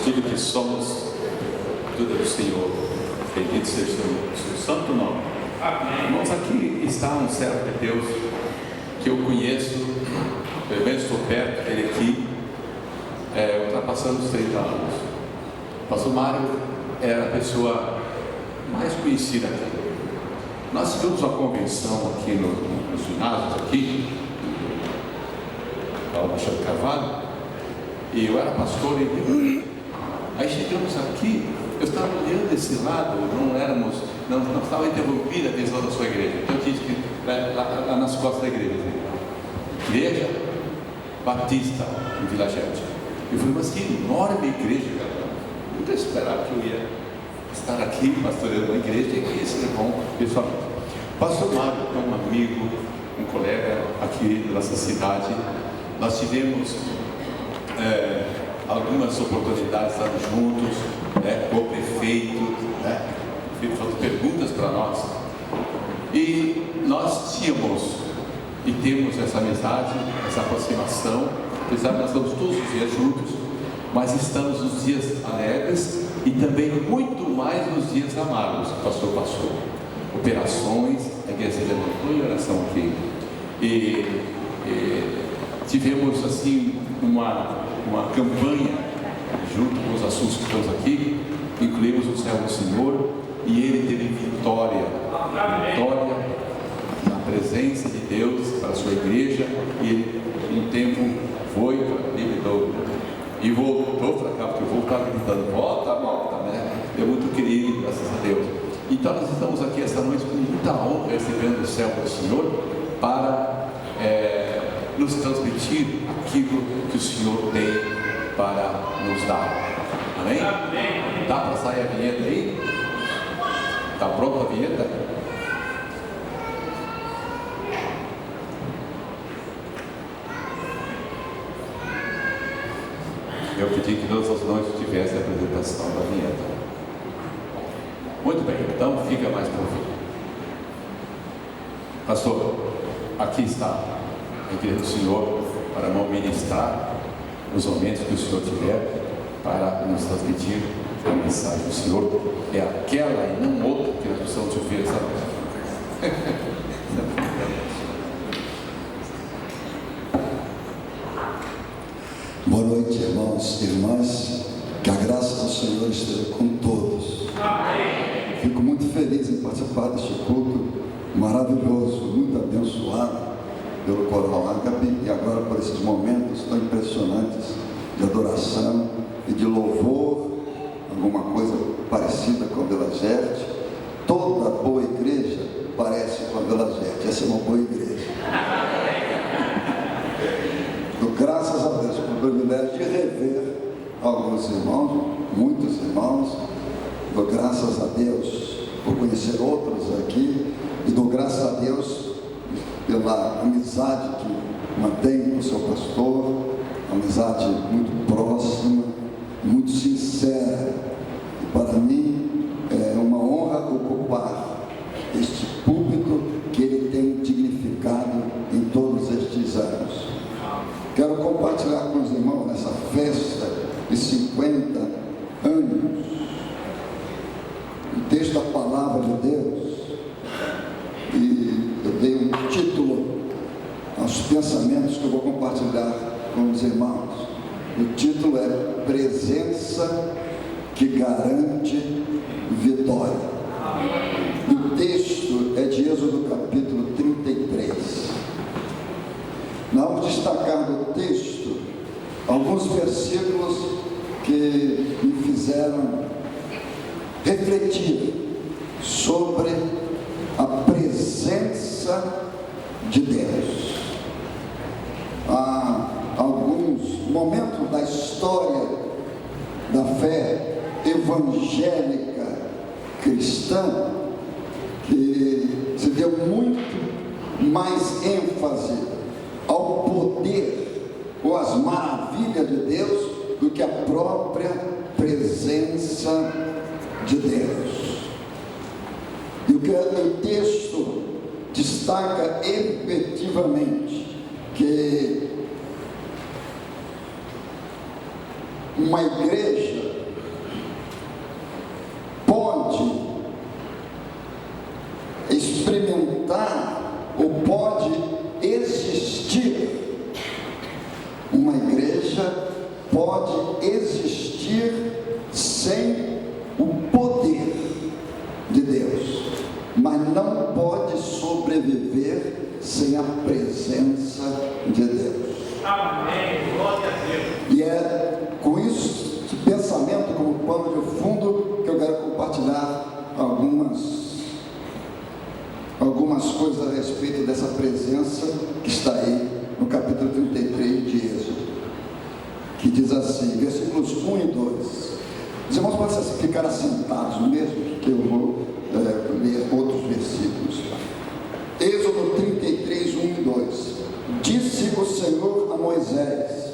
tudo que somos, tudo é do Senhor. Bendito seja o seu santo nome. Amém. Irmãos, aqui está um servo de Deus que eu conheço, pelo menos estou perto dele aqui, ultrapassando os 30 anos. O pastor Mário era a pessoa mais conhecida aqui. Nós tivemos uma convenção aqui nos ginásios, aqui, no Alexandre Carvalho, e eu era pastor e aí chegamos aqui, eu estava olhando esse lado, não estava interrompida a visão da sua igreja. Então eu disse que lá nas costas da igreja, Igreja Batista em Vila Gente. Eu falei, mas que enorme igreja, cara. Nunca esperava que eu ia estar aqui pastoreando uma igreja, e isso é bom, pessoalmente. Pastor Mário é um amigo, um colega aqui da nossa cidade. Nós tivemos algumas oportunidades de estar juntos, com o prefeito, o prefeito fazendo perguntas para nós. E nós tínhamos e temos essa amizade, essa aproximação. Apesar de nós estamos todos os dias juntos, mas estamos nos dias alegres e também muito mais nos dias amargos que o pastor passou. Operações, a igreja se levantou em oração aqui. E tivemos assim uma campanha junto com os assuntos que estamos aqui. Incluímos o servo do Senhor e ele teve vitória na presença de Deus para a sua igreja. E ele, um tempo, foi para Libido e voltou para cá, porque voltava gritando, volta, né? É muito querido, graças a Deus. Então nós estamos aqui esta noite com muita honra, recebendo o céu do Senhor para nos transmitir aquilo que o Senhor tem para nos dar. Amém? Amém. Dá para sair a vinheta aí? Está pronta a vinheta? Eu pedi que todas as noites tivesse a apresentação da vinheta. Muito bem, então fica mais para ouvir. Pastor, aqui está a igreja do Senhor para não ministrar nos momentos que o Senhor tiver para nos transmitir a mensagem do Senhor. É aquela e não outra que nós precisamos ouvir essa noite. Boa noite, irmãos e irmãs. Que a graça do Senhor esteja com todos. Amém. Fico muito feliz em participar deste culto maravilhoso, muito abençoado pelo Coral Ágape, e agora por esses momentos tão impressionantes de adoração e de louvor, alguma coisa parecida com a Vila Gerte. Toda boa igreja parece com a Vila Gerte. Essa é uma boa igreja. Dou graças a Deus pelo privilégio de rever alguns irmãos, muitos irmãos. Dou graças a Deus por conhecer outros aqui, e dou graças a Deus pela amizade que mantém com o seu pastor, amizade muito próxima, muito sincera. E para mim é uma honra ocupar este púlpito que ele tem dignificado em todos estes anos. Quero compartilhar com os irmãos nessa festa de 50 anos o texto da palavra de Deus, e eu dei um título aos pensamentos que eu vou compartilhar com os irmãos. O título é Presença que Garante Vitória. O texto é de Êxodo capítulo 33. Nós vamos destacar do texto alguns versículos que me fizeram refletir sobre a presença de Deus. Há alguns momentos da história da fé evangélica cristã que se deu muito mais ênfase ao poder ou às maravilhas de Deus do que a própria presença de Deus. E o que o texto destaca efetivamente que uma igreja Amém. Glória a Deus. E é com isso, esse pensamento como pano de fundo, que eu quero compartilhar algumas coisas a respeito dessa presença que está aí no capítulo 33 de Êxodo, que diz assim, versículos 1 e 2. Os irmãos podem ficar assentados mesmo, que eu vou ler outros versículos. Êxodo 33, 1 e 2. Disse o Senhor a Moisés: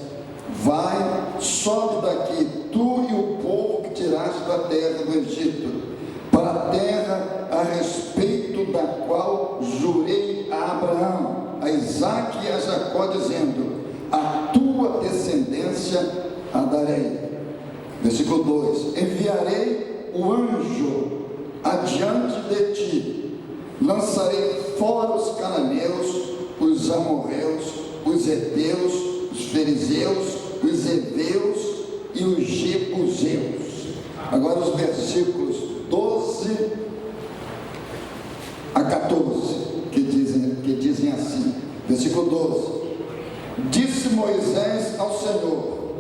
vai, sobe daqui, tu e o povo que tiraste da terra do Egito, para a terra a respeito da qual jurei a Abraão, a Isaque e a Jacó, dizendo: a tua descendência a darei. Versículo 2: enviarei o anjo adiante de ti, lançarei fora os cananeus, os amorreus, os heteus, os fariseus, os heveus e os jebuseus. Agora os versículos 12 a 14, que dizem assim, versículo 12: disse Moisés ao Senhor: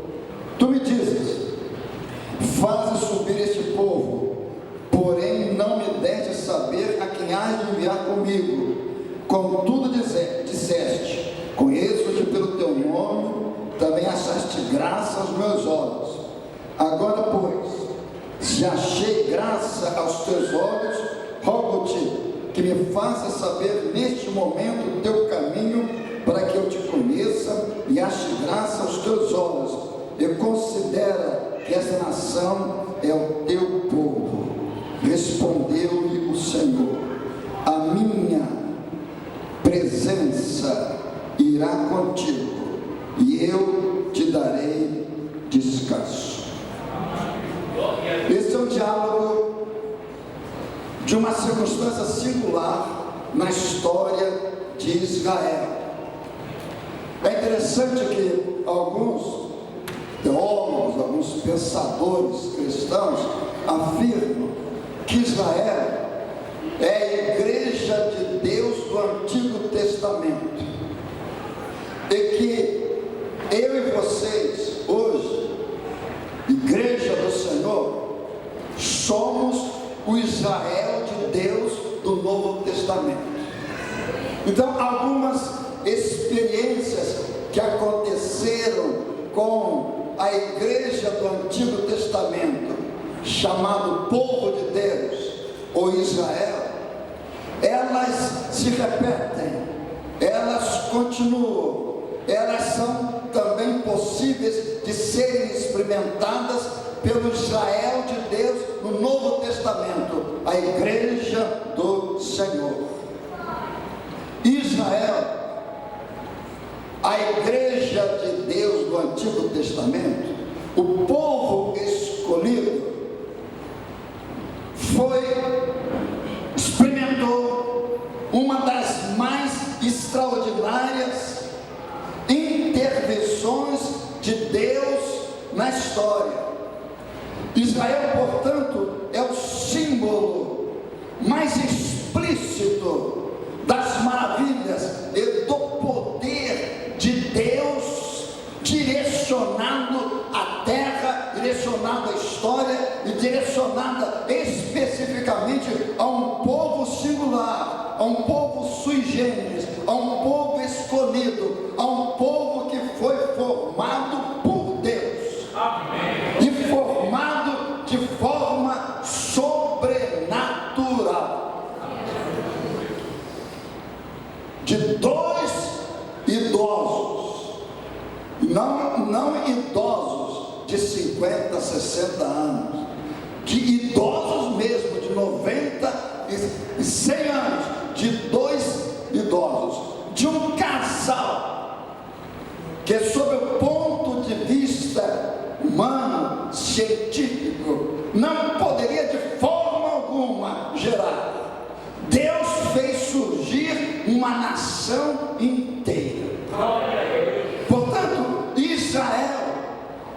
tu me dizes, faze subir este povo, porém não me deste saber a quem hás de enviar comigo. Contudo disseste, conheço-te pelo teu nome, também achaste graça aos meus olhos. Agora, pois, se achei graça aos teus olhos, rogo-te que me faças saber neste momento o teu caminho, para que eu te conheça e ache graça aos teus olhos, e considera que esta nação é o teu povo. Respondeu-lhe o Senhor: a minha presença irá contigo, e eu te darei descanso. Esse é um diálogo de uma circunstância singular na história de Israel. É interessante que alguns teólogos, alguns pensadores cristãos afirmam que Israel é a igreja de Deus do Antigo Testamento, e que eu e vocês hoje, igreja do Senhor, somos o Israel de Deus do Novo Testamento. Então, algumas experiências que aconteceram com a igreja do Antigo Testamento, chamado povo de Deus, ou Israel, elas se repetem, elas continuam, elas são também possíveis de serem experimentadas pelo Israel de Deus no Novo Testamento, a igreja do Senhor. Israel, a igreja de Deus do Antigo Testamento, o povo escolhido, experimentou uma das mais extraordinárias intervenções de Deus na história. Israel, portanto, é o símbolo mais explícito das maravilhas e do poder de Deus direcionando a terra, direcionando a história e direcionada especificamente a um povo singular, a um povo sui generis, a um povo escolhido, a um povo que foi formado por Deus. Amém. E formado de forma sobrenatural. De dois idosos, não idosos de 50, 60 anos, de idosos mesmo, de 90 e 100 anos, de dois idosos, de um casal, que sob o ponto de vista humano, científico, não poderia de forma alguma gerar. Deus fez surgir uma nação inteira. Portanto, Israel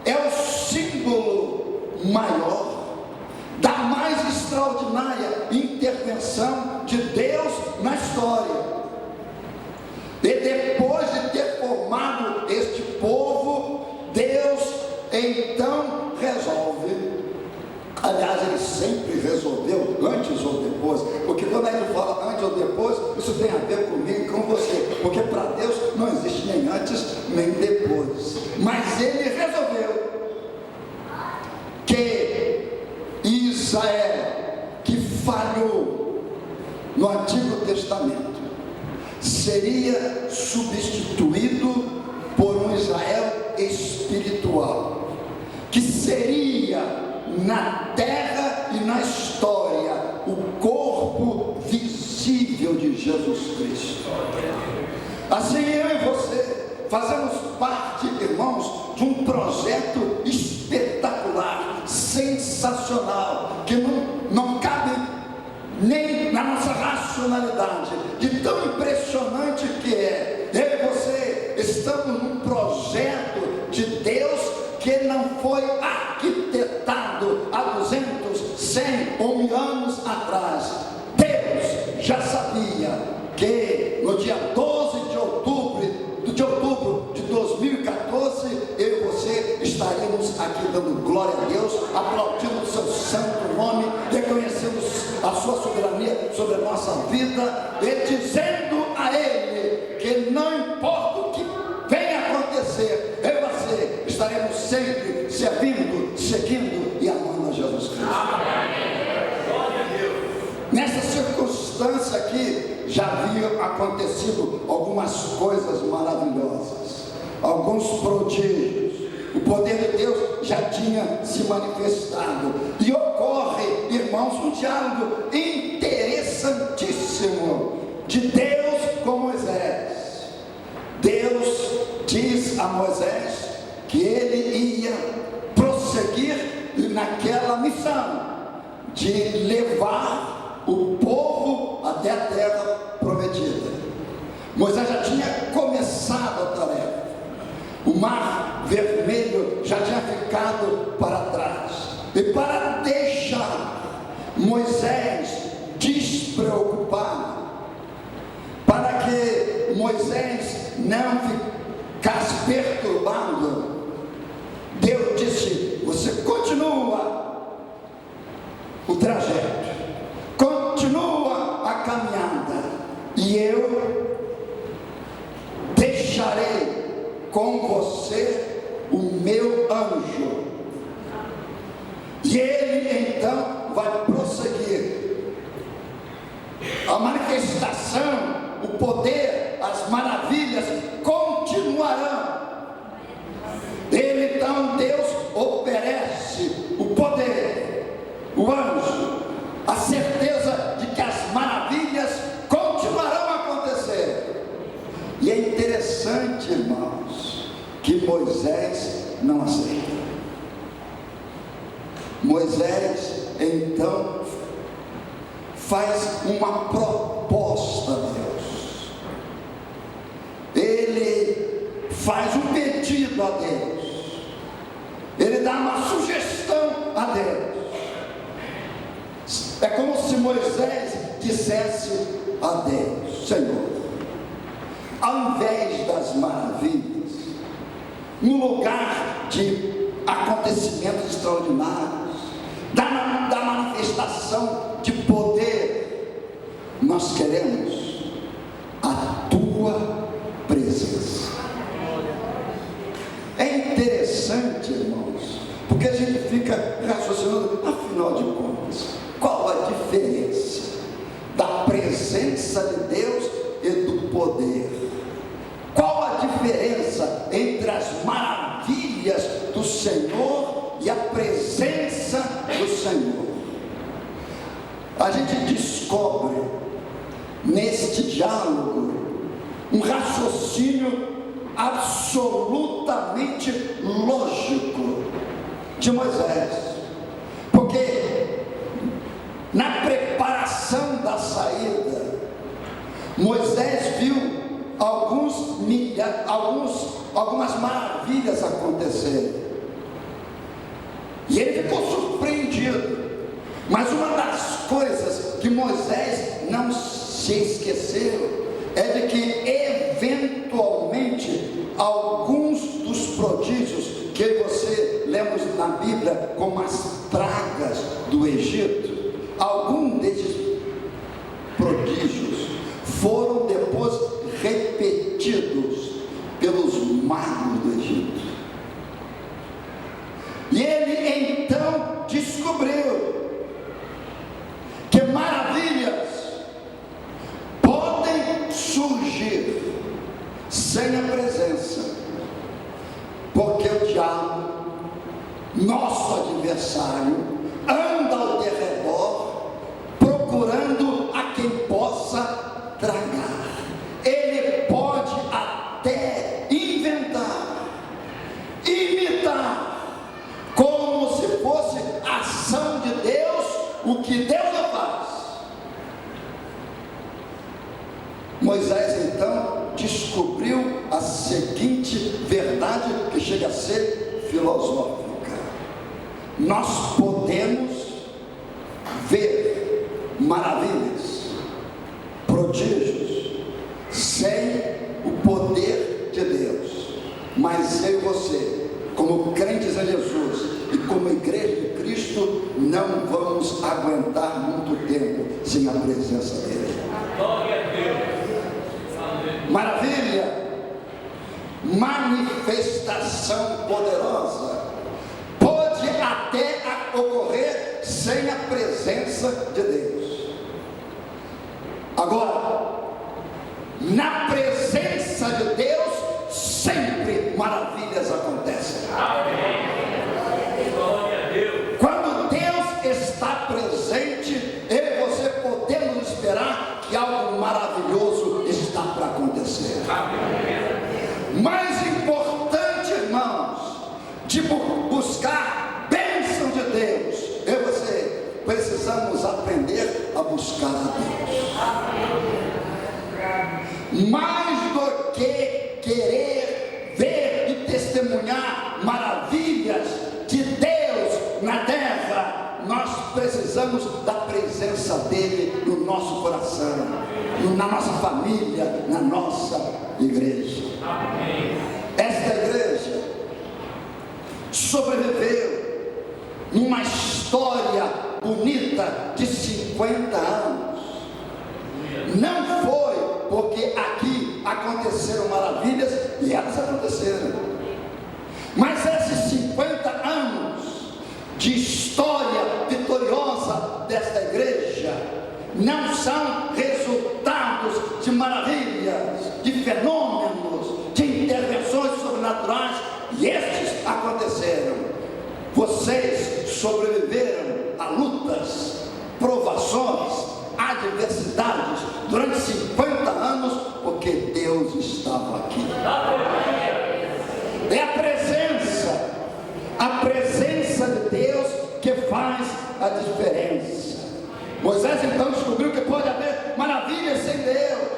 é o símbolo maior da mais extraordinária intervenção de Deus na história. E depois de ter formado este antes nem depois. Mas ele resolveu que Israel, que falhou no Antigo Testamento, seria substituído por um Israel espiritual, que seria na terra e na história o corpo visível de Jesus Cristo. Assim eu e você fazemos parte, irmãos, de um projeto espetacular, sensacional, que não cabe nem na nossa racionalidade, de tão impressionante que é. Eu e você estamos num projeto de Deus que não foi arquitetado há 200, 100 ou 1000 anos atrás. Deus já sabia que no dia 12 de outubro de 2014, eu e você estaríamos aqui dando glória a Deus, aplaudindo o seu santo nome, reconhecendo a sua soberania sobre a nossa vida e dizendo a Ele que não importa o que venha acontecer, eu e você estaremos sempre servindo, seguindo e amando a Jesus Cristo. Nessa circunstância aqui, já haviam acontecido algumas coisas maravilhosas, alguns prodígios. O poder de Deus já tinha se manifestado. E ocorre, irmãos, um diálogo interessantíssimo de Deus com Moisés. Deus diz a Moisés que ele ia prosseguir naquela missão de levar o povo até a terra prometida. Moisés já tinha começado a tarefa. O mar vermelho já tinha ficado para trás. E para deixar Moisés despreocupado, para que Moisés não ficasse perturbado, Deus disse: você continua o trajeto, continua a caminhada, e eu deixarei com você o meu anjo. E ele então vai prosseguir. A manifestação, o poder, as maravilhas continuarão. Ele então, Deus oferece o poder, o anjo, a certeza de que as maravilhas continuarão a acontecer. E é interessante, irmãos, que Moisés não aceita. Moisés então faz uma proposta a Deus. Ele faz um pedido a Deus. Ele dá uma sugestão a Deus. É como se Moisés dissesse a Deus: Senhor, ao invés das maravilhas, no lugar de acontecimentos extraordinários, da manifestação de poder, nós queremos a tua presença. É interessante, irmãos, porque a gente fica raciocinando, afinal de contas, qual a diferença da presença de Deus e do poder? Qual a diferença entre as maravilhas do Senhor e a presença do Senhor? A gente descobre neste diálogo um raciocínio absolutamente lógico de Moisés, porque na preparação da saída, Moisés viu algumas maravilhas acontecerem, e ele ficou surpreendido. Mas uma das coisas que Moisés não se esqueceu é de que eventualmente alguns dos prodígios que você lemos na Bíblia como as pragas do Egito, alguns desses prodígios foram depois repetidos pelos magos do Egito. E ele então descobriu que maravilhas podem surgir sem a presença, porque o diabo, nosso adversário, anda ao derredor procurando a quem possa tragar. Ele pode até inventar, imitar, como se fosse ação de Deus, o que Deus não faz. Moisés então descobriu a seguinte verdade, que chega a ser filosófica: nós podemos ver maravilhas, prodígios, sem o poder de Deus, mas eu e você, como crentes em Jesus e como igreja de Cristo, não vamos aguentar muito tempo sem a presença dele. Glória a Deus. Maravilha, manifestação poderosa, pode até ocorrer sem a presença de Deus. Agora, na presença de Deus, sempre maravilhas acontecem. Amém. Glória a Deus. Quando Deus está presente, eu e você podemos esperar que algo maravilhoso está para acontecer. Mais importante, irmãos, de buscar bênção de Deus, eu e você precisamos aprender a buscar a Deus. Mais do que querer ver e testemunhar maravilhas de Deus na terra, nós precisamos da presença dele no nosso coração, na nossa família, na nossa igreja. Esta igreja sobreviveu numa história bonita de 50 anos. Não foi porque aqui aconteceram maravilhas, e elas aconteceram, mas esses 50 anos de história vitoriosa desta igreja não são resultados de maravilhas, de fenômenos, de intervenções sobrenaturais, e estes aconteceram. Vocês sobreviveram a lutas, provações, adversidades durante 50 anos, porque Deus estava aqui. É a presença de Deus que faz a diferença. Moisés então descobriu que pode haver maravilhas sem Deus,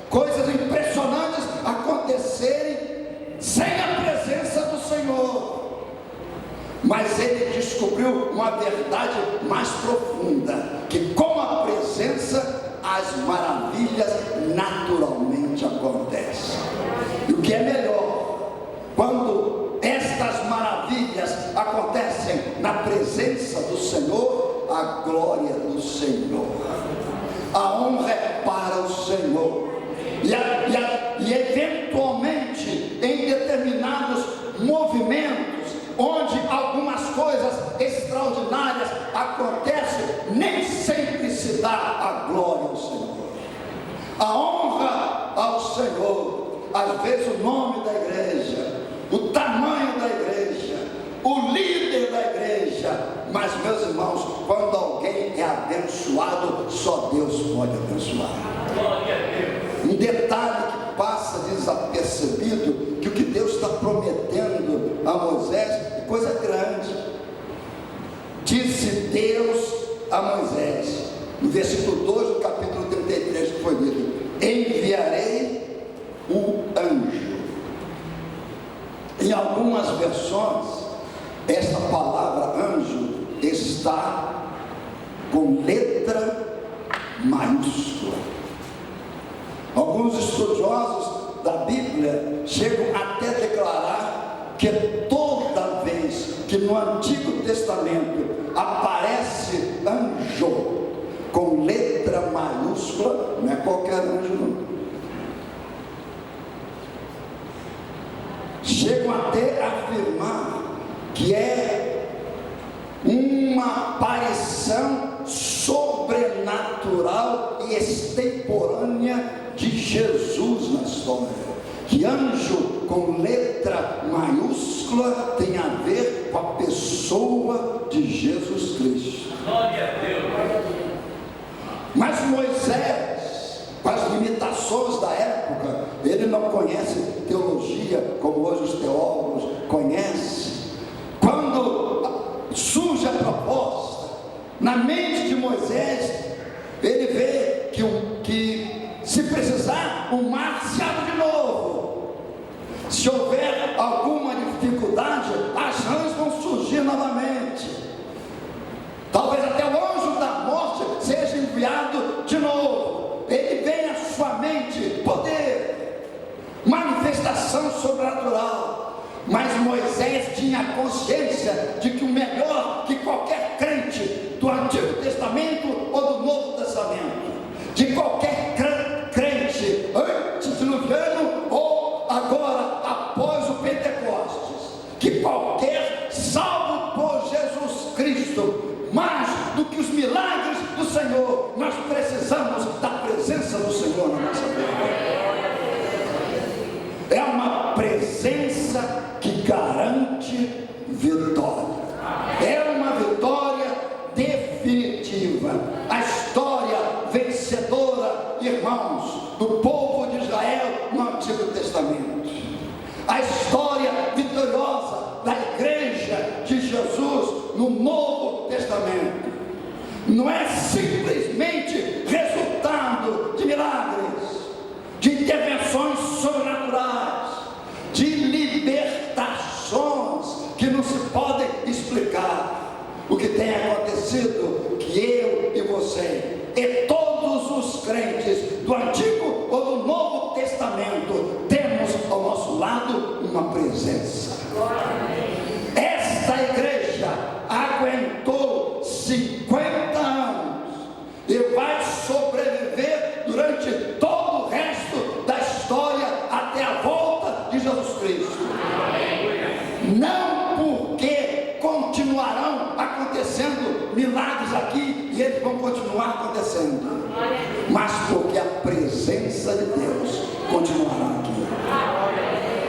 coisas impressionantes acontecerem sem a presença do Senhor. Mas ele descobriu uma verdade mais profunda, que com a presença as maravilhas naturalmente acontecem. E o que é melhor, quando estas maravilhas acontecem na presença do Senhor, a glória do Senhor, a honra é para o Senhor, e eventualmente em determinados movimentos, onde algumas coisas extraordinárias acontecem, nem sempre se dá a glória ao Senhor, a honra ao Senhor. Às vezes o nome da igreja, o tamanho da igreja, o líder da igreja, mas meus irmãos, quando alguém é abençoado, só Deus pode abençoar. Glória a Deus. Um detalhe que passa desapercebido, que o que Deus está prometendo a Moisés é coisa grande. Disse Deus a Moisés, no versículo 2 do capítulo 33 que foi lido: enviarei o anjo. Em algumas versões, esta palavra anjo está com letra maiúscula. Alguns estudiosos da Bíblia chegam até a declarar que toda vez que no Antigo Testamento aparece anjo com letra maiúscula, não é qualquer anjo não. chegam até a afirmar que é uma aparição sobrenatural e extemporânea de Jesus na história. Que anjo com letra maiúscula tem a ver com a pessoa de Jesus Cristo. Glória a Deus. Mas Moisés, com as limitações da época, ele não conhece teologia como hoje os teólogos conhecem. Quando surge a proposta na mente de Moisés, ele vê que se precisar, o mar se abre de novo. Se houver alguma dificuldade, as rãs vão surgir novamente. Talvez até o anjo da morte seja enviado de novo. Ele vem à sua mente poder, manifestação sobrenatural. Mas Moisés tinha consciência de que o melhor que qualquer crente do Antigo Testamento ou do Novo Testamento, de qualquer crente antediluviano ou agora após o Pentecostes, que qualquer salvo por Jesus Cristo, mais do que os milagres do Senhor, nós precisamos da presença do Senhor na nossa vida. É uma presença que garante vitória. É uma vitória definitiva. A história vencedora, irmãos, do povo de Israel no Antigo Testamento. A história vitoriosa da igreja de Jesus no Novo Testamento. Não é simplesmente resultado de milagres, de intervenções sobrenaturais, de libertações que não se podem explicar. O que tem acontecido, que eu e você e todos os crentes do Antigo ou do Novo Testamento temos ao nosso lado uma presença. Esta igreja aguentou 50 anos e vai sobreviver durante todo o resto da história até a volta de Jesus Cristo. Não porque continuarão acontecendo milagres aqui e eles vão continuar acontecendo, mas porque a presença de Deus continuará aqui.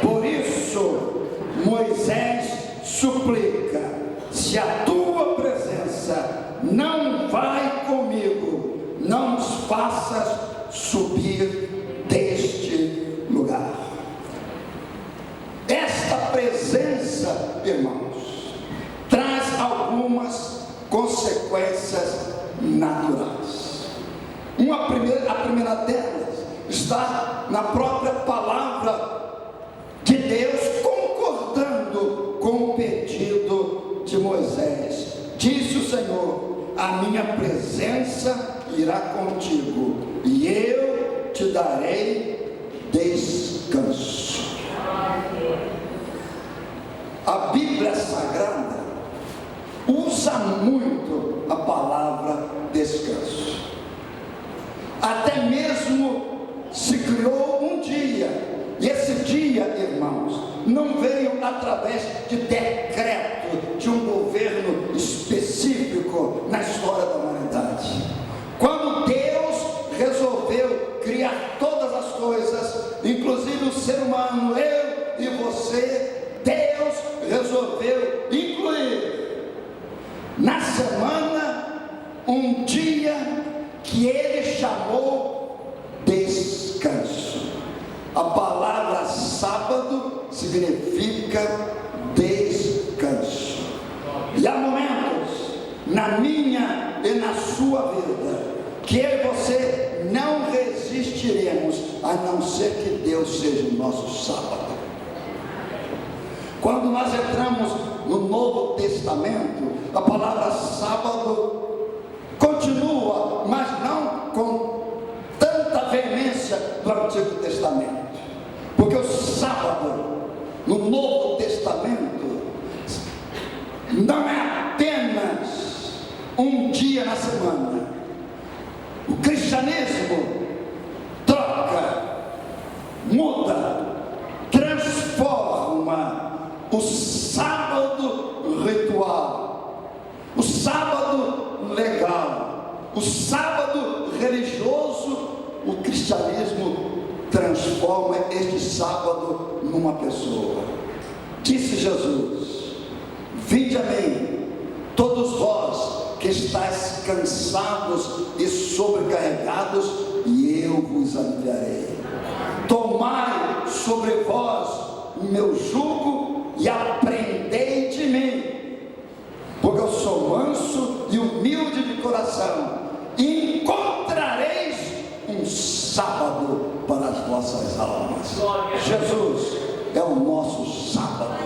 Por isso Moisés suplica: se a tua presença não vai comigo, não nos faças subir deste lugar. Esta presença, irmãos, traz algumas consequências naturais. A primeira delas está na própria palavra de Deus, concordando com o pedido de Moisés. Disse o Senhor: a minha presença irá contigo e eu te darei descanso. A Bíblia Sagrada usa muito a palavra descanso. Até mesmo se criou um dia, e esse dia, irmãos, não veio através de decreto de um governo específico na história da humanidade. Quando Deus resolveu criar todas as coisas, inclusive o ser humano, eu e você, Deus resolveu incluir na semana um dia que Ele chamou descanso. A palavra sábado significa descanso. E há momentos na minha e na sua vida que eu e você não resistiremos, a não ser que Deus seja o nosso sábado. Quando nós entramos no Novo Testamento, a palavra sábado continua, mas não com tanta veemência do Antigo Testamento. Porque o sábado no Novo Testamento não é apenas um dia na semana. O cristianismo troca, muda, transforma o sábado ritual, o sábado legal, o sábado religioso. O cristianismo transforma este sábado numa pessoa. Disse Jesus: vinde a mim, todos vós que estáis cansados e sobrecarregados, e eu vos aliviarei. Tomai sobre vós o meu jugo e aprendei de mim, porque eu sou manso e humilde de coração, e encontrareis um sábado para as vossas almas. Jesus é o nosso sábado.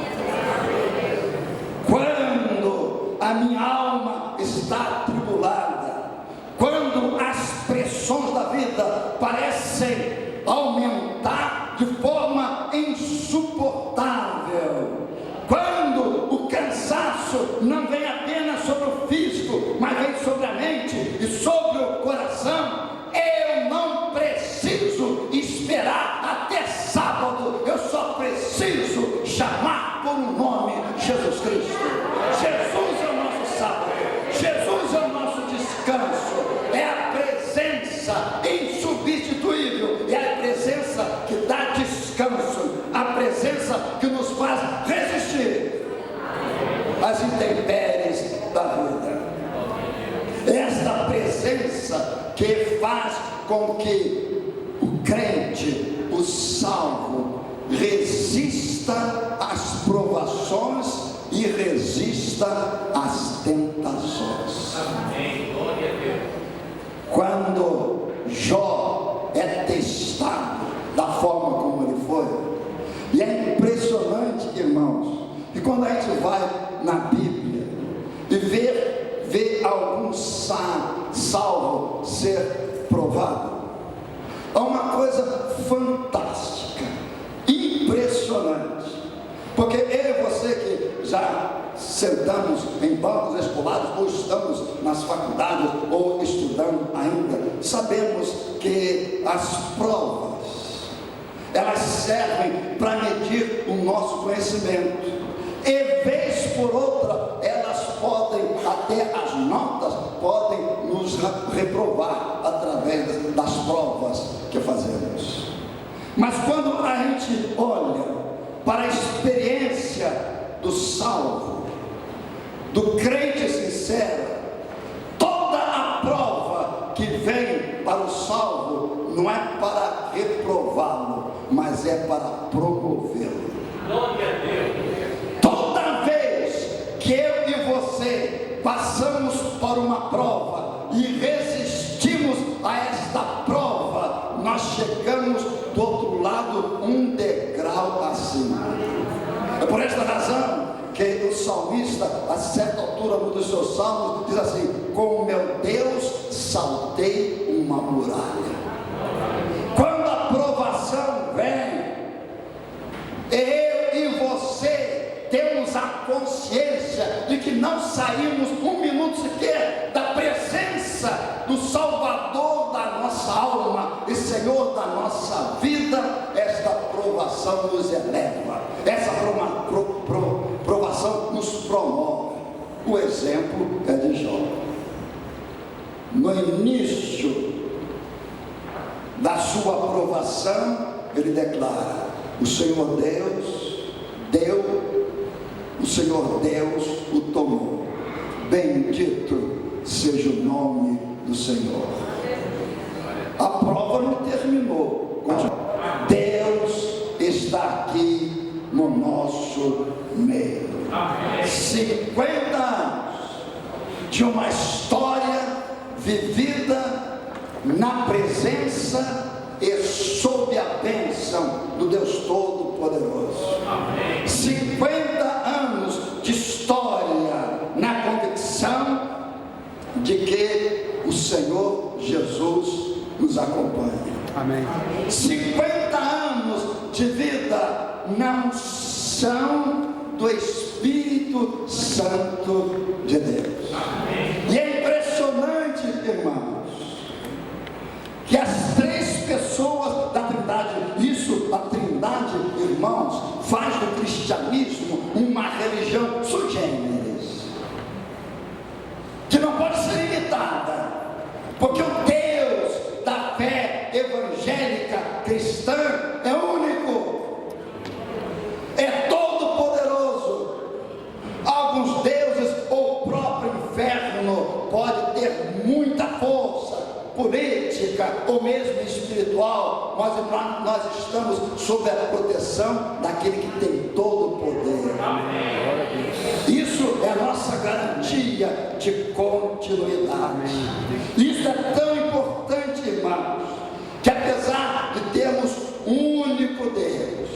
Quando a minha alma está atribulada, quando as pressões da vida parecem aumentar de forma insuportável, quando o cansaço não vem apenas sobre o físico, mas vem sobre a mente e sobre o coração, eu não preciso esperar até sábado, eu só preciso chamar por um nome: Jesus Cristo. Jesus é o nosso sábado, Jesus é o nosso descanso, é a presença insubstituível, é a presença que dá descanso, a presença que nos faz resistir às intempéries da vida. Esta presença que faz com que o crente, o salvo, resista às provações e resista às tentações. Quando Jó é testado da forma como ele foi, e é impressionante, irmãos, que quando a gente vai na Bíblia e vê algum salvo ser provado, é uma coisa fantástica, impressionante, porque eu e você que já sentamos em bancos escolares, ou estamos nas faculdades, ou estudando ainda, sabemos que as provas, elas servem para medir o nosso conhecimento, e vez por outra, elas podem, até as notas, podem nos reprovar através das provas que fazemos. Mas quando a gente olha para a experiência do salvo, do crente sincero, toda a prova que vem para o salvo não é para reprová-lo, mas é para promovê-lo. Glória a Deus. Toda vez que eu e você passamos por uma prova e resistimos a esta prova, nós chegamos do outro lado um degrau acima. É por esta razão que o salmista, a certa altura um dos seus salmos, diz assim: com meu Deus saltei uma muralha. Quando a provação vem, eu e você temos a consciência de que não saímos um minuto sequer da presença do Salvador da nossa alma e Senhor da nossa vida. Esta provação nos eleva, essa provação nos promove. O exemplo é de Jó. No início da sua provação, ele declara: o Senhor Deus deu, o Senhor Deus o tomou. Bendito seja o nome do Senhor. A prova não terminou. Deus está aqui no nosso meio. 50 anos de uma história vivida na presença e sob a bênção do Deus Todo-Poderoso. 50 anos de história na convicção de que o Senhor Jesus nos acompanha. Amém. 50 anos de vida na unção do Espírito Santo de Deus. E é impressionante, irmãos, que as três pessoas da Trindade, isso, a Trindade, irmãos, faz do cristianismo cristianismo uma religião sui generis, que não pode ser imitada, porque o Deus da fé evangélica cristã é único, é todo poderoso. Alguns deuses ou o próprio inferno pode ter muita força política ou mesmo espiritual, mas nós estamos sob a proteção daquele que tem todo o poder. Isso é a nossa garantia de continuidade. Isso é tão importante, irmãos, que apesar de termos um único Deus,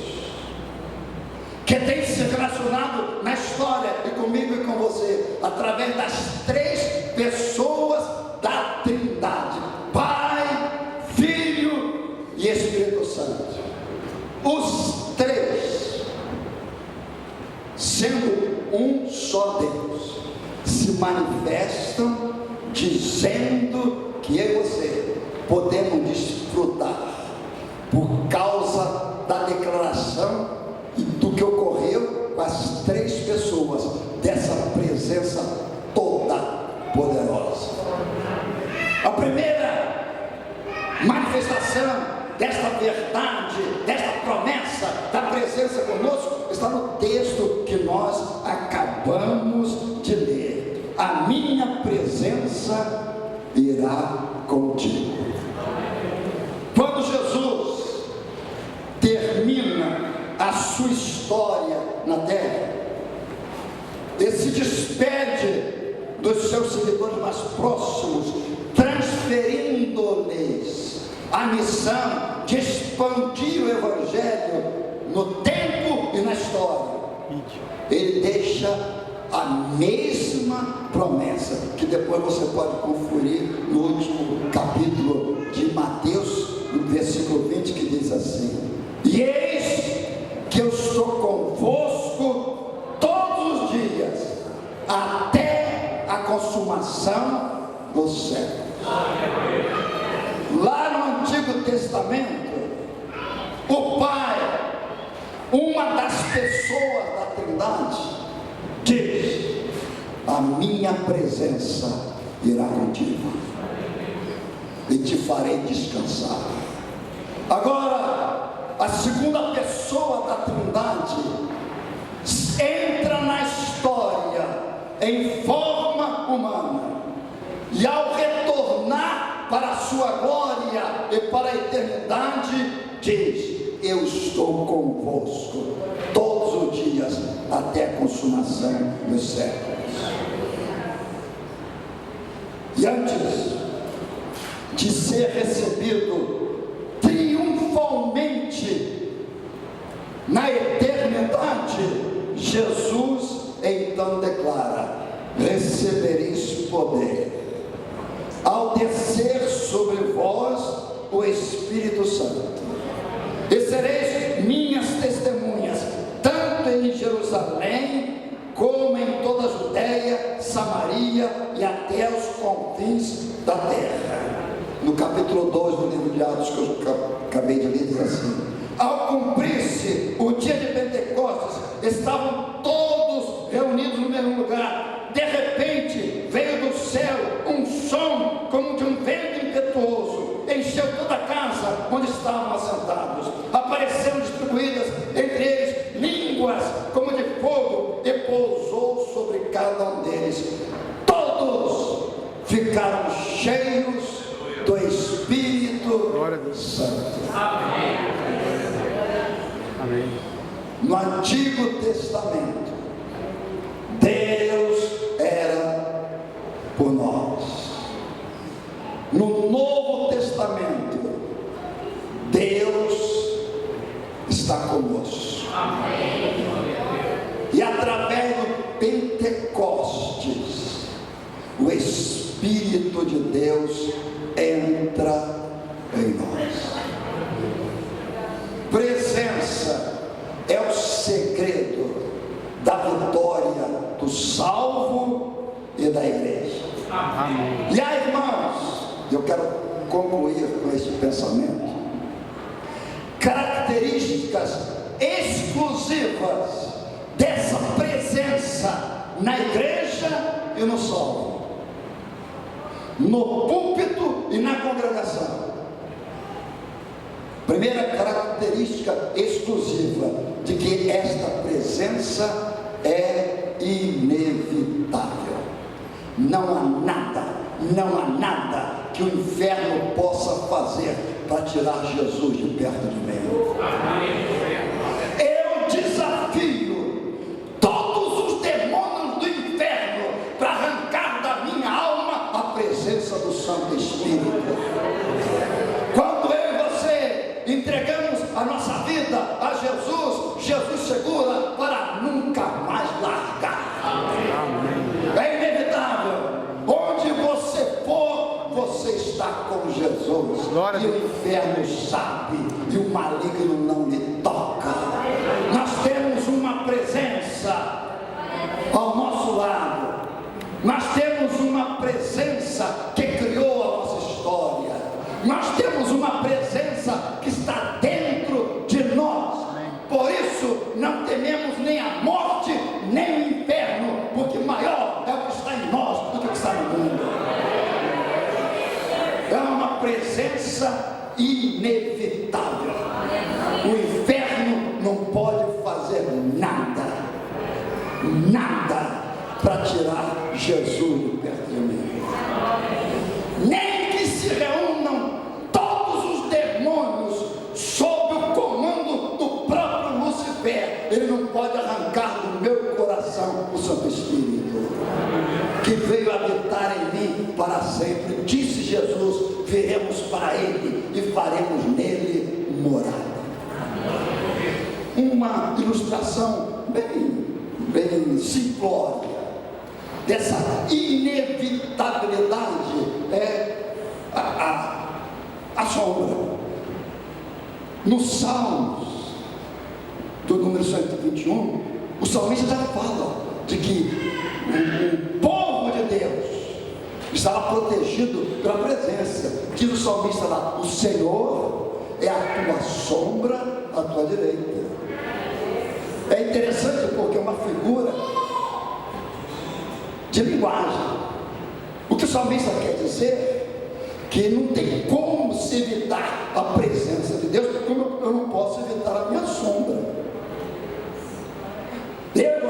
que tem se relacionado na história e comigo e com você, através das três pessoas da Trindade, Pai, Filho e Espírito Santo. Os três, sendo um só Deus, se manifestam dizendo que eu e você podemos desfrutar por causa da declaração e do que ocorreu com as três pessoas dessa presença toda poderosa. A primeira manifestação desta verdade, desta promessa da presença conosco, está no texto que nós acabamos de ler. A minha presença irá contigo. Quando Jesus termina a sua história na terra, ele se despede dos seus seguidores mais próximos, transferindo-lhes a missão de expandir o Evangelho no tempo e na história. Ele deixa a mesma promessa, que depois você pode conferir no último capítulo de Mateus, no versículo 20, que diz assim: e eis que eu estou convosco todos os dias, até a consumação dos séculos. Lá no Antigo Testamento, o Pai, uma das pessoas da Trindade, diz: a minha presença irá contigo e te farei descansar. Agora, a segunda pessoa da Trindade entra na história em forma humana, e ao retornar para a sua glória e para a eternidade, diz: eu estou convosco todos os dias até a consumação dos séculos. E antes de ser recebido triunfalmente na eternidade, Jesus então declara: recebereis poder ao descer sobre vós o Espírito Santo, e sereis minhas testemunhas, tanto em Jerusalém, como em toda a Judéia, Samaria e até os confins da terra. No capítulo 2 do livro de Atos, que eu acabei de ler, diz assim: ao cumprir-se o dia de Pentecostes, estavam todos reunidos no mesmo lugar. De repente veio do céu um som como de um vento impetuoso, encheu toda a casa onde estavam assentados. Apareceram distribuídas entre eles línguas como de fogo, e pousou sobre cada um deles. Todos ficaram cheios do Espírito Santo. Amém. Amém. No Antigo Testamento, Deus era por nós. No Novo Testamento, Deus está conosco. Amém. E através do Pentecostes, o Espírito de Deus entra em nós. Presença é o segredo da vitória do salvo e da igreja. Amém. E aí, irmãos, eu quero concluir com este pensamento. Características exclusivas dessa presença na igreja e no solo, no púlpito e na congregação. Primeira característica exclusiva de que esta presença é inevitável. Não há nada que o inferno possa fazer para tirar Jesus de perto de mim. Eu desafio todos os demônios do inferno para arrancar da minha alma a presença do Santo Espírito. Quando eu e você entregamos a nossa vida a Jesus, Jesus segura para nunca mais largar. É inevitável. Onde você for, você está com Jesus. E o inferno sabe, e o maligno não lhe toca. Nós temos uma presença ao nosso lado. Nós temos uma presença que criou a nossa história. Nós temos uma presença que está dentro de nós. Por isso não tememos nem a morte, nem o inferno, porque maior é o que está em nós do que o que está no mundo. É uma presença inevitável. O inferno não pode fazer nada para tirar Jesus de perto de mim. Nem que se reúnam todos os demônios sob o comando do próprio Lúcifer, ele não pode arrancar do meu coração o Santo Espírito, que veio habitar em mim para sempre. Disse Jesus: viremos para ele e faremos nele morada. Uma ilustração bem simplória dessa inevitabilidade é a sombra. No Salmos do número 121, o salmista já fala de que o povo de Deus estava protegido pela presença. Diz o salmista lá: o Senhor é a tua sombra à tua direita. É interessante porque é uma figura de linguagem. O que o salmista quer dizer? Que não tem como se evitar a presença de Deus, como eu não posso evitar a minha sombra.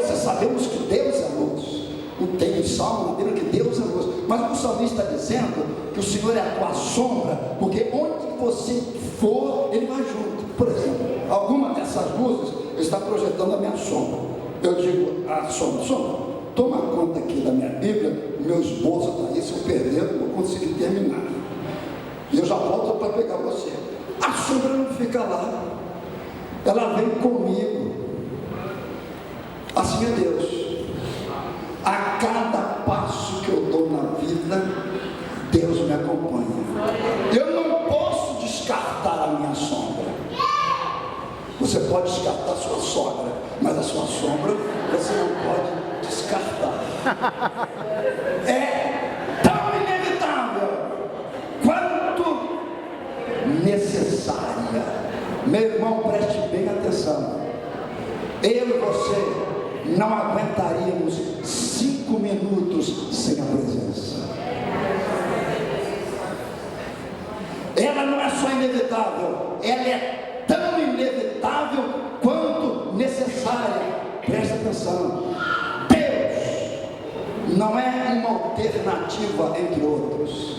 Você sabemos que Deus é luz. Não tem um salmo na Bíblia que Deus é luz, mas o salmista está dizendo que o Senhor é a tua sombra, porque onde você for, Ele vai junto. Por exemplo, alguma dessas luzes está projetando a minha sombra. Eu digo: a sombra, toma conta aqui da minha Bíblia, meu esboço está aí, se eu perder, eu não vou conseguir terminar. E eu já volto para pegar você. A sombra não fica lá, ela vem comigo. Assim é Deus. A cada passo que eu dou na vida, Deus me acompanha. Eu não posso descartar a minha sombra. Você pode descartar a sua sogra, mas a sua sombra você não pode descartar. É tão inevitável quanto necessária. Meu irmão, preste bem atenção. Eu e você não aguentaríamos 5 minutos sem a presença. Ela não é só inevitável, ela é tão inevitável quanto necessária. Presta atenção. Deus não é uma alternativa entre outros.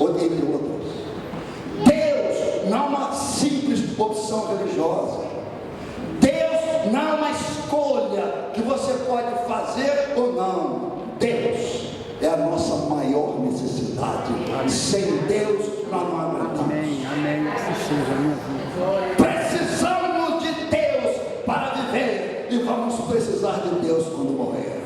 Deus não é uma simples opção religiosa. Deus não é uma escolha que você pode fazer ou não. Deus é a nossa maior necessidade. Sem Deus nós não aguentamos. Amém. Assim seja, minha vida. Precisamos de Deus para viver e vamos precisar de Deus quando morrer.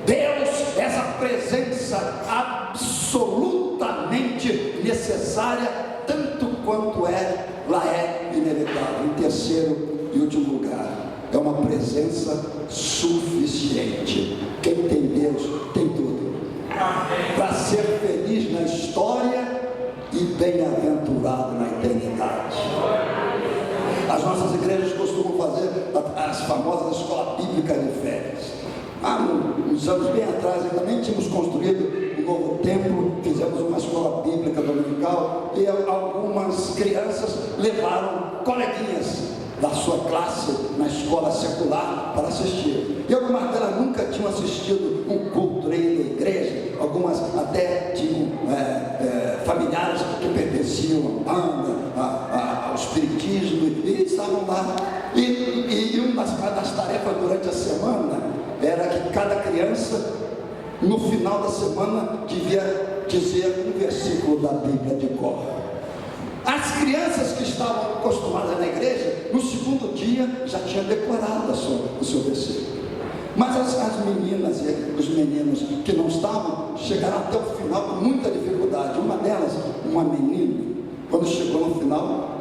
Deus, essa presença absolutamente necessária, tanto quanto ela é inevitável. Em terceiro e último lugar, é uma presença suficiente. Quem tem Deus tem tudo para ser feliz na história e bem-aventurado na eternidade. As nossas igrejas costumam fazer as famosas escolas bíblicas de férias. Há uns anos bem atrás, também tínhamos construído um novo templo, fizemos uma escola bíblica dominical e algumas crianças levaram coleguinhas da sua classe na escola secular para assistir. E algumas delas nunca tinham assistido um culto aí da igreja, algumas até tinham familiares que pertenciam à banda, ao espiritismo, e estavam lá. E uma das tarefas durante a semana era que cada criança, no final da semana, devia dizer um versículo da Bíblia de cor. As crianças que estavam acostumadas na igreja, no segundo dia já tinham decorado o seu versículo. Mas as meninas e os meninos que não estavam, chegaram até o final com muita dificuldade. Uma delas, uma menina, quando chegou no final,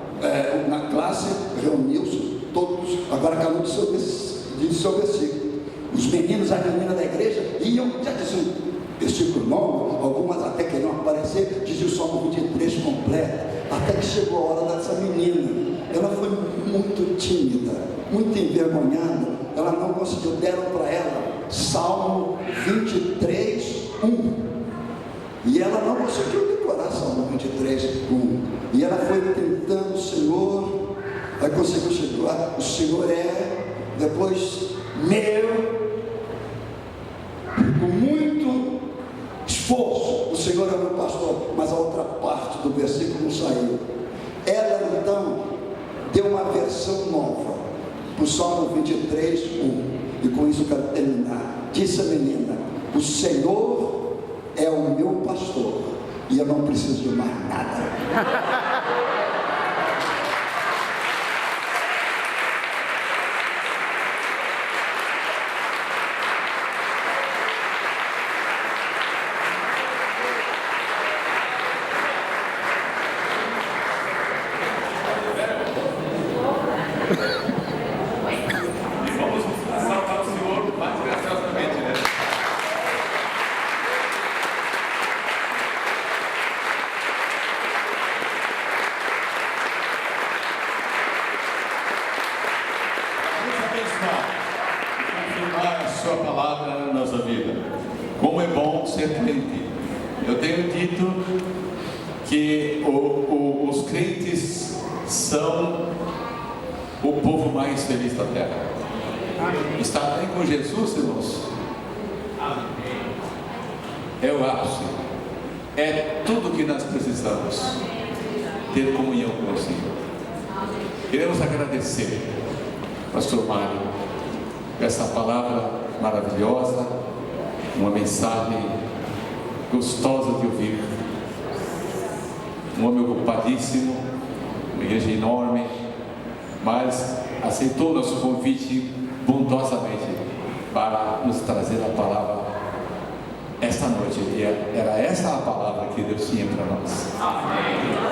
na classe, reuniu-se todos, agora cada um de seu versículo. Os meninos e as meninas da igreja iam, já diziam versículo novo, algumas até queriam aparecer, diziam o Salmo 23 completo. Até que chegou a hora dessa menina. Ela foi muito tímida, muito envergonhada. Ela não conseguiu. Deram para ela Salmo 23, 1. E ela não conseguiu decorar Salmo 23, 1. E ela foi tentando o Senhor. Aí conseguiu chegar. O Senhor depois meu. Com muito esforço, o Senhor é meu pastor, mas a outra parte do versículo não saiu. Ela então deu uma versão nova para o Salmo 23, 1. E com isso eu quero terminar. Disse a menina: o Senhor é o meu pastor e eu não preciso de mais nada. Eu tenho dito que os crentes são o povo mais feliz da terra. Estar bem com Jesus, irmãos, é o ápice, é tudo que nós precisamos, ter comunhão com o Senhor. Queremos agradecer, pastor Mário, essa palavra maravilhosa, uma mensagem gostosa de ouvir. Um homem ocupadíssimo, uma igreja enorme, mas aceitou nosso convite bondosamente para nos trazer a palavra esta noite. E era essa a palavra que Deus tinha para nós.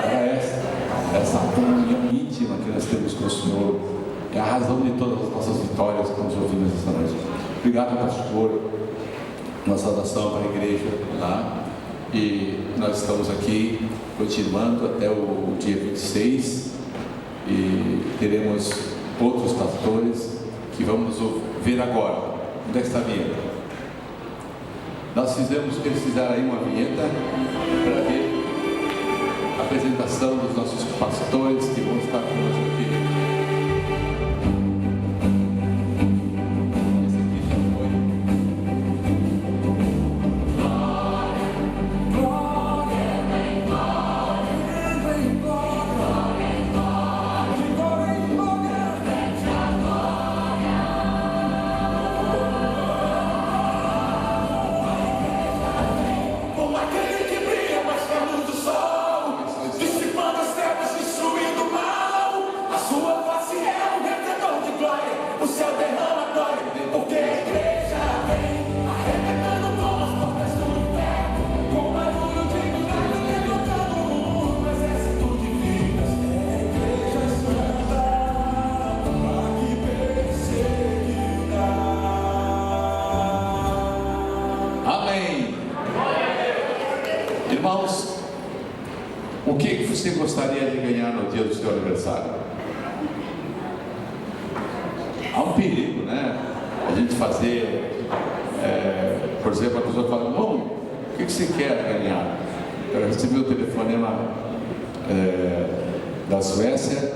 Era essa comunhão íntima que nós temos com o Senhor. É a razão de todas as nossas vitórias que nós ouvimos esta noite. Obrigado, pastor. Uma saudação para a igreja lá. E nós estamos aqui continuando até o dia 26 e teremos outros pastores que vamos ver agora. Onde é que está a vinheta? Eles fizeram aí uma vinheta para ver a apresentação dos nossos pastores que vão estar conosco aqui. Irmãos, o que você gostaria de ganhar no dia do seu aniversário? Há um perigo, né? A gente fazer, por exemplo, a pessoa fala, bom, o que você quer ganhar? Eu recebi o telefonema da Suécia,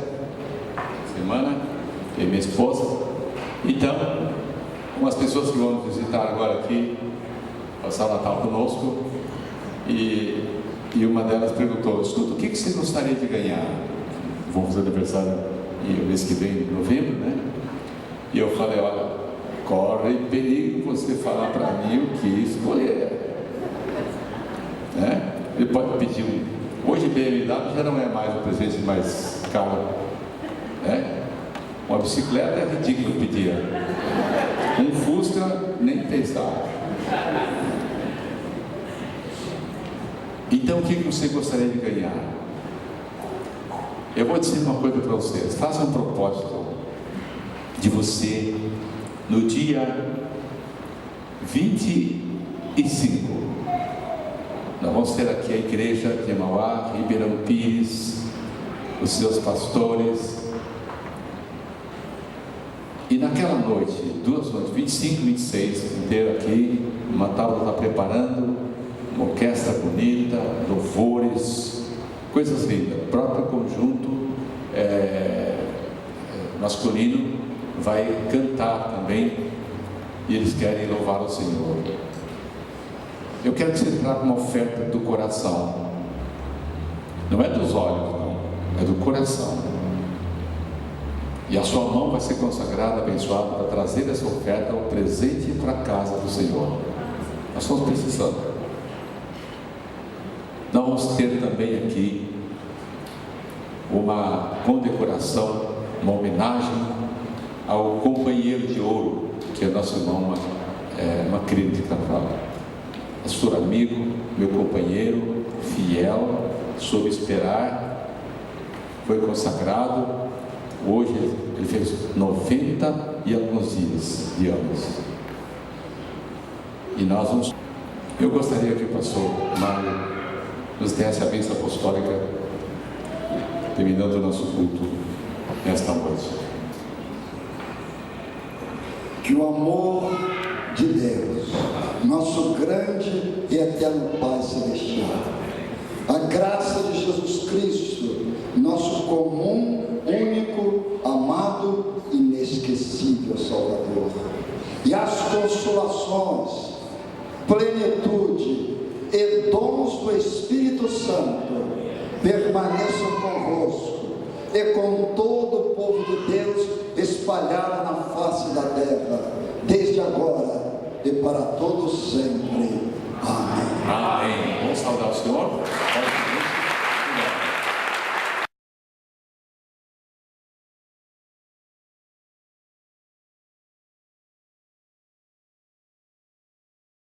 semana, e minha esposa. Então, umas pessoas que vão nos visitar agora aqui, passar o Natal conosco, e uma delas perguntou, escuta, o que você gostaria de ganhar? Vamos fazer aniversário no mês que vem, em novembro, né? E eu falei, olha, corre perigo você falar para mim o que escolher. Né? Ele pode pedir hoje BMW já não é mais o presente mais caro. Né? Uma bicicleta é ridículo pedir. Um Fusca, nem pensar. Então, o que você gostaria de ganhar? Eu vou dizer uma coisa para vocês. Faça um propósito de você, no dia 25, nós vamos ter aqui a igreja de Mauá, Ribeirão Pires, os seus pastores. E naquela noite, 2 noites, 25 e 26, inteiro aqui, o Matábua está preparando uma orquestra bonita, louvores, coisas lindas. O próprio conjunto masculino vai cantar também, e eles querem louvar o Senhor. Eu quero que você traga uma oferta do coração, não é dos olhos, não, é do coração. E a sua mão vai ser consagrada, abençoada, para trazer essa oferta, um presente para a casa do Senhor. Nós estamos precisando. Nós vamos ter também aqui uma condecoração, uma homenagem ao companheiro de ouro, que é nosso irmão, uma querida de Carvalho. Pastor amigo, meu companheiro, fiel, soube esperar, foi consagrado. Hoje ele fez 90 e alguns dias de anos. E nós vamos. Eu gostaria que o pastor Mário nos desse a bênção apostólica, terminando o nosso culto nesta noite. Que o amor de Deus, nosso grande e eterno Pai Celestial, a graça de Jesus Cristo, nosso comum, único, amado, inesquecível Salvador, e as consolações, plenitude e dons do Espírito Santo permaneçam convosco e com todo o povo de Deus espalhado na face da terra, desde agora e para todos sempre. Amém. Amém. Vamos saudar o Senhor.